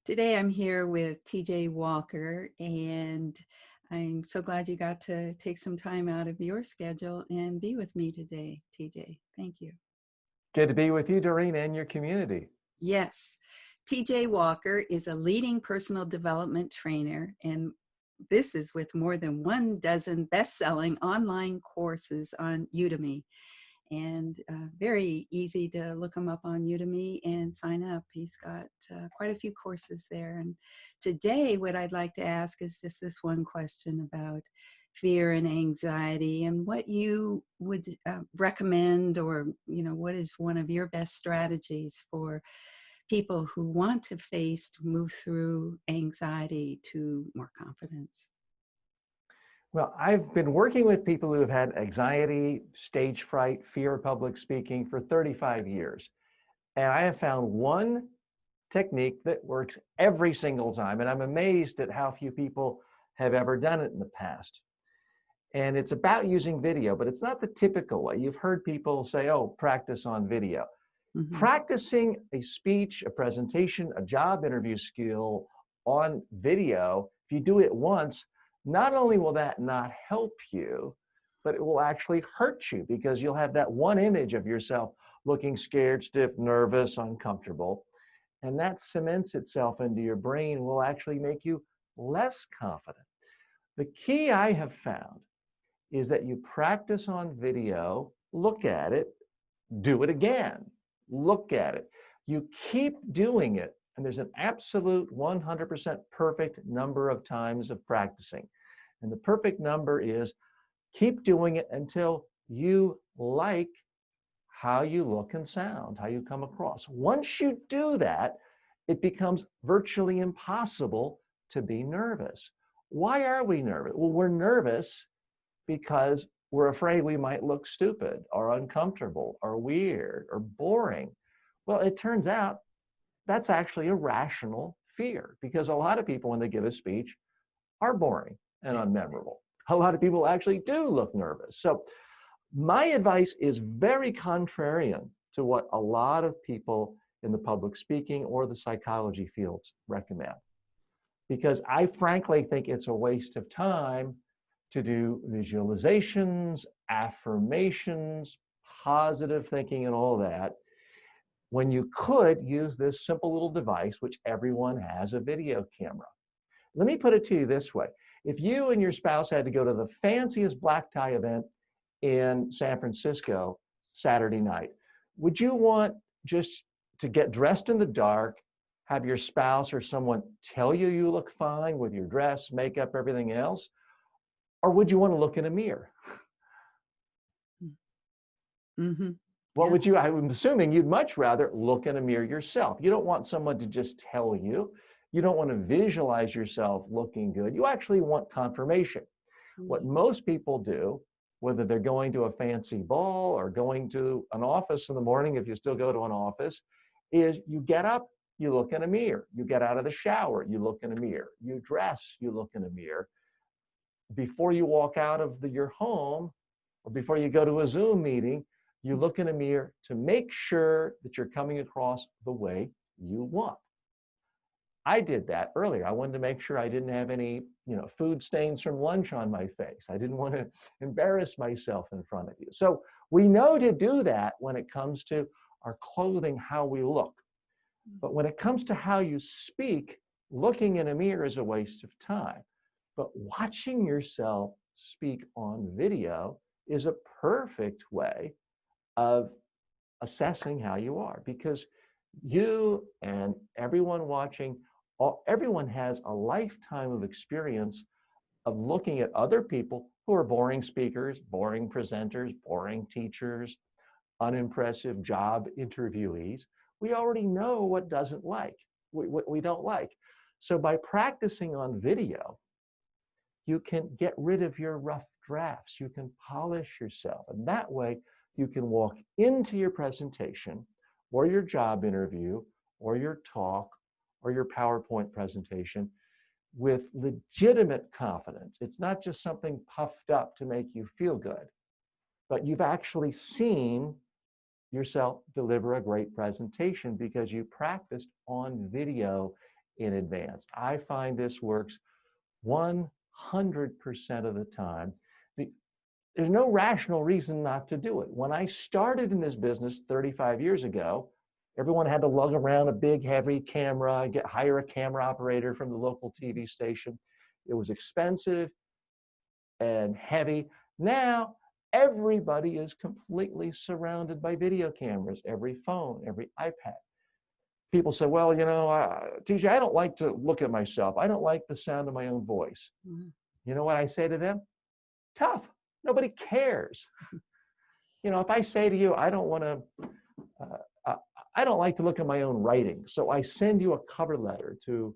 Today I'm here with TJ Walker, and I'm so glad you got to take some time out of your schedule and be with me today, TJ. Thank you. Good to be with you, Doreen, and your community. Yes, TJ Walker is a leading personal development trainer, and this is with more than 12 best-selling online courses on Udemy. And very easy to look him up on Udemy and sign up. He's got quite a few courses there. And today, what I'd like to ask is just this one question about fear and anxiety, and what you would recommend, or what is one of your best strategies for people who want to move through anxiety to more confidence. Well, I've been working with people who have had anxiety, stage fright, fear of public speaking for 35 years. And I have found one technique that works every single time. And I'm amazed at how few people have ever done it in the past. And it's about using video, but it's not the typical way. You've heard people say, oh, practice on video. Mm-hmm. Practicing a speech, a presentation, a job interview skill on video, if you do it once, not only will that not help you, but it will actually hurt you because you'll have that one image of yourself looking scared, stiff, nervous, uncomfortable. And that cements itself into your brain and will actually make you less confident. The key I have found is that you practice on video, look at it, do it again, look at it. You keep doing it, and there's an absolute 100% perfect number of times of practicing. And the perfect number is keep doing it until you like how you look and sound, how you come across. Once you do that, it becomes virtually impossible to be nervous. Why are we nervous? Well, we're nervous because we're afraid we might look stupid or uncomfortable or weird or boring. Well, it turns out that's actually a rational fear, because a lot of people, when they give a speech, are boring and unmemorable. A lot of people actually do look nervous. So my advice is very contrarian to what a lot of people in the public speaking or the psychology fields recommend, because I frankly think it's a waste of time to do visualizations, affirmations, positive thinking, and all that, when you could use this simple little device, which everyone has, a video camera. Let me put it to you this way. If you and your spouse had to go to the fanciest black tie event in San Francisco Saturday night, would you want just to get dressed in the dark, have your spouse or someone tell you you look fine with your dress, makeup, everything else? Or would you want to look in a mirror? Mm-hmm. What Yeah. would you, I'm assuming you'd much rather look in a mirror yourself. You don't want someone to just tell you. You don't want to visualize yourself looking good. You actually want confirmation. What most people do, whether they're going to a fancy ball or going to an office in the morning, if you still go to an office, is you get up, you look in a mirror. You get out of the shower, you look in a mirror. You dress, you look in a mirror. Before you walk out of your home, or before you go to a Zoom meeting, you look in a mirror to make sure that you're coming across the way you want. I did that earlier. I wanted to make sure I didn't have any, food stains from lunch on my face. I didn't want to embarrass myself in front of you. So we know to do that when it comes to our clothing, how we look. But when it comes to how you speak, looking in a mirror is a waste of time. But watching yourself speak on video is a perfect way of assessing how you are, because you and everyone watching, everyone has a lifetime of experience of looking at other people who are boring speakers, boring presenters, boring teachers, unimpressive job interviewees. We already know what we don't like. So by practicing on video, you can get rid of your rough drafts. You can polish yourself. And that way, you can walk into your presentation or your job interview or your talk or your PowerPoint presentation with legitimate confidence. It's not just something puffed up to make you feel good, but you've actually seen yourself deliver a great presentation because you practiced on video in advance. I find this works 100% of the time. There's no rational reason not to do it. When I started in this business 35 years ago, everyone had to lug around a big, heavy camera, hire a camera operator from the local TV station. It was expensive and heavy. Now, everybody is completely surrounded by video cameras, every phone, every iPad. People say, well, TJ, I don't like to look at myself. I don't like the sound of my own voice. Mm-hmm. You know what I say to them? Tough. Nobody cares. If I say to you, I don't like to look at my own writing, so I send you a cover letter to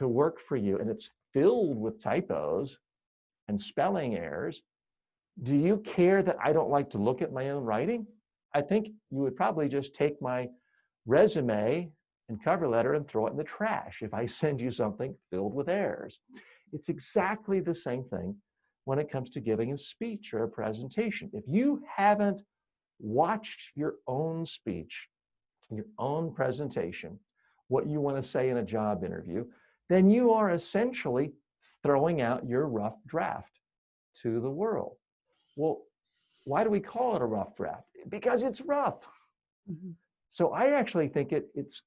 work for you, and it's filled with typos and spelling errors. Do you care that I don't like to look at my own writing? I think you would probably just take my resume and cover letter and throw it in the trash if I send you something filled with errors. It's exactly the same thing when it comes to giving a speech or a presentation. If you haven't watched your own speech, your own presentation, what you want to say in a job interview, then you are essentially throwing out your rough draft to the world. Well, why do we call it a rough draft? Because it's rough. Mm-hmm. So I actually think it's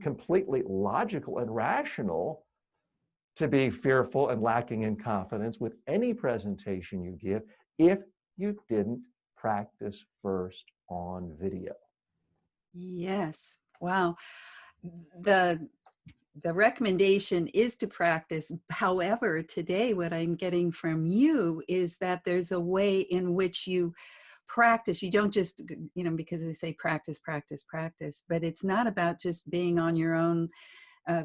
completely logical and rational to be fearful and lacking in confidence with any presentation you give if you didn't practice first on video. Yes. Wow. The recommendation is to practice. However, today what I'm getting from you is that there's a way in which you practice. You don't just, because they say practice, practice, practice, but it's not about just being on your own,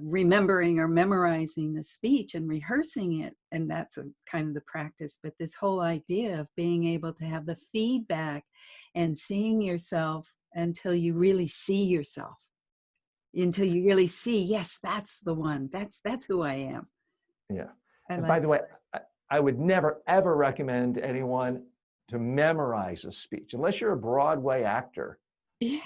remembering or memorizing the speech and rehearsing it. And that's kind of the practice. But this whole idea of being able to have the feedback and seeing yourself until you really see yourself. Until you really see, yes, that's the one. That's who I am. Yeah. And by the way, I would never, ever recommend to anyone to memorize a speech. Unless you're a Broadway actor,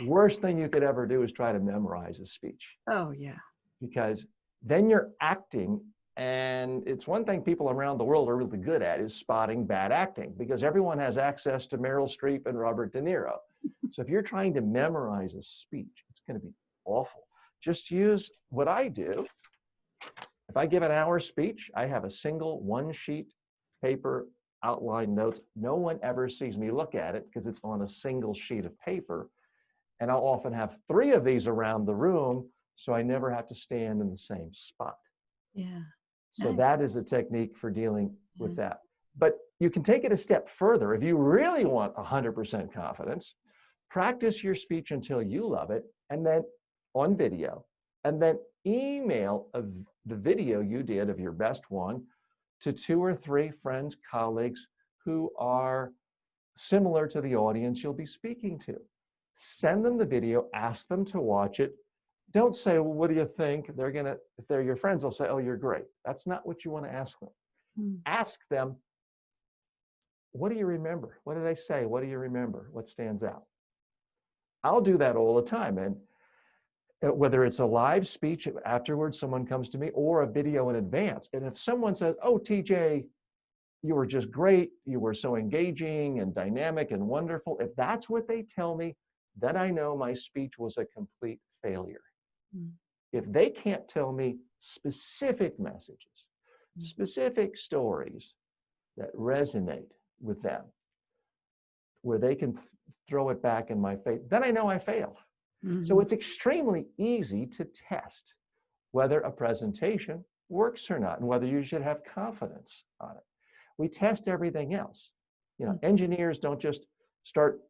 worst thing you could ever do is try to memorize a speech. Oh, yeah. Because then you're acting, and it's one thing people around the world are really good at is spotting bad acting, because everyone has access to Meryl Streep and Robert De Niro. So if you're trying to memorize a speech, it's going to be awful. Just use what I do. If I give an hour speech, I have a single one-sheet paper outline notes. No one ever sees me look at it because it's on a single sheet of paper. And I'll often have 3 of these around the room, so I never have to stand in the same spot. Yeah. So that is a technique for dealing with that. But you can take it a step further. If you really want 100% confidence, practice your speech until you love it, and then on video, and then email the video you did of your best one to 2 or 3 friends, colleagues who are similar to the audience you'll be speaking to. Send them the video, ask them to watch it. Don't say, well, what do you think? If they're your friends, they'll say, oh, you're great. That's not what you want to ask them. Ask them, what do you remember? What did I say? What do you remember? What stands out? I'll do that all the time. And whether it's a live speech afterwards, someone comes to me, or a video in advance. And if someone says, oh, TJ, you were just great, you were so engaging and dynamic and wonderful, if that's what they tell me, then I know my speech was a complete failure. If they can't tell me specific messages, specific stories that resonate with them, where they can throw it back in my face, then I know I failed. So it's extremely easy to test whether a presentation works or not, and whether you should have confidence on it. We test everything else. Engineers don't just start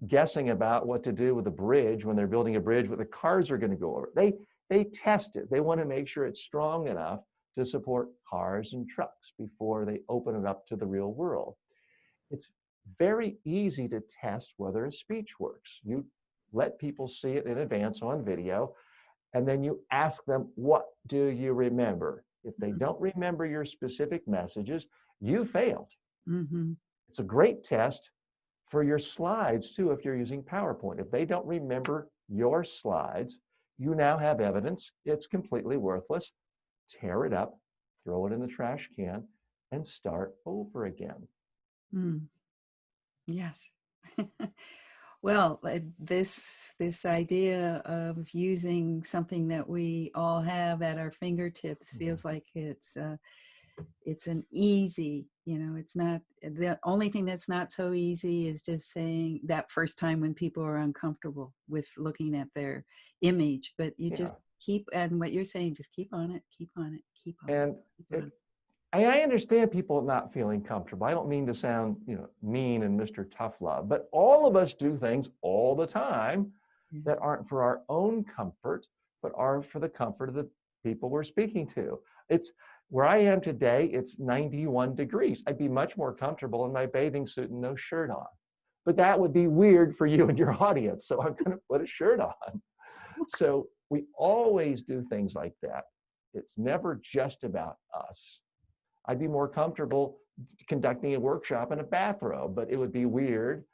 guessing about what to do with a bridge when they're building a bridge where the cars are going to go over. They test it. They want to make sure it's strong enough to support cars and trucks before they open it up to the real world. It's very easy to test whether a speech works. You let people see it in advance on video, and then you ask them, what do you remember? If they don't remember your specific messages, you failed. It's a great test for your slides too if you're using PowerPoint. If they don't remember your slides, You now have evidence. It's completely worthless. Tear it up, throw it in the trash can, and start over again. Mm, yes. Well, this idea of using something that we all have at our fingertips Mhm. feels like it's an easy, it's not, the only thing that's not so easy is just saying that first time when people are uncomfortable with looking at their image, but you just Yeah. keep, and what you're saying, just keep on it, keep on it, keep on it, And keep on it, it. I understand people not feeling comfortable. I don't mean to sound, mean and Mr. Tough Love, but all of us do things all the time Yeah. that aren't for our own comfort, but are for the comfort of the people we're speaking to. It's where I am today, it's 91 degrees. I'd be much more comfortable in my bathing suit and no shirt on. But that would be weird for you and your audience. So I'm going to put a shirt on. So we always do things like that. It's never just about us. I'd be more comfortable conducting a workshop in a bathrobe, but it would be weird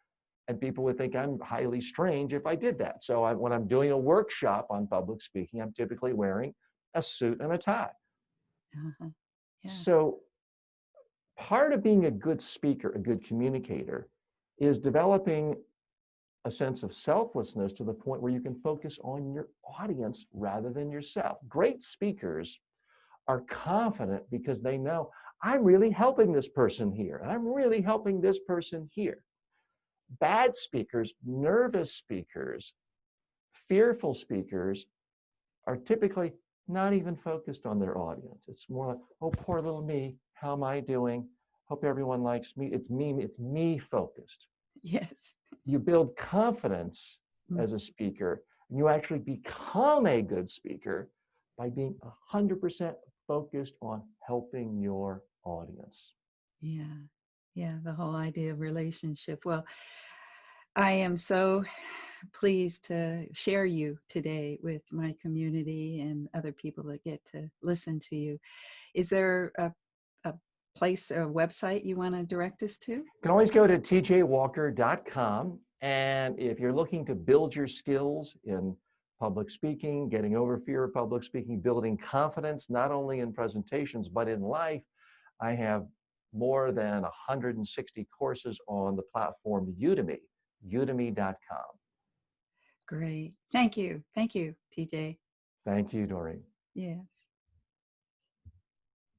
and people would think I'm highly strange if I did that. So when I'm doing a workshop on public speaking, I'm typically wearing a suit and a tie. Uh-huh. Yeah. So part of being a good speaker, a good communicator, is developing a sense of selflessness to the point where you can focus on your audience rather than yourself. Great speakers are confident because they know I'm really helping this person here, and I'm really helping this person here. Bad speakers, nervous speakers, fearful speakers are typically not even focused on their audience. It's more like, oh, poor little me. How am I doing? Hope everyone likes me. It's me focused. Yes. You build confidence Mm, as a speaker, and you actually become a good speaker by being 100% focused on helping your audience. yeah. Yeah. The whole idea of relationship. Well, I am so pleased to share you today with my community and other people that get to listen to you. Is there a place or a website you want to direct us to? You can always go to tjwalker.com. And if you're looking to build your skills in public speaking, getting over fear of public speaking, building confidence, not only in presentations, but in life, I have more than 160 courses on the platform Udemy, udemy.com. Great. Thank you. Thank you, TJ. Thank you, Doreen. Yes.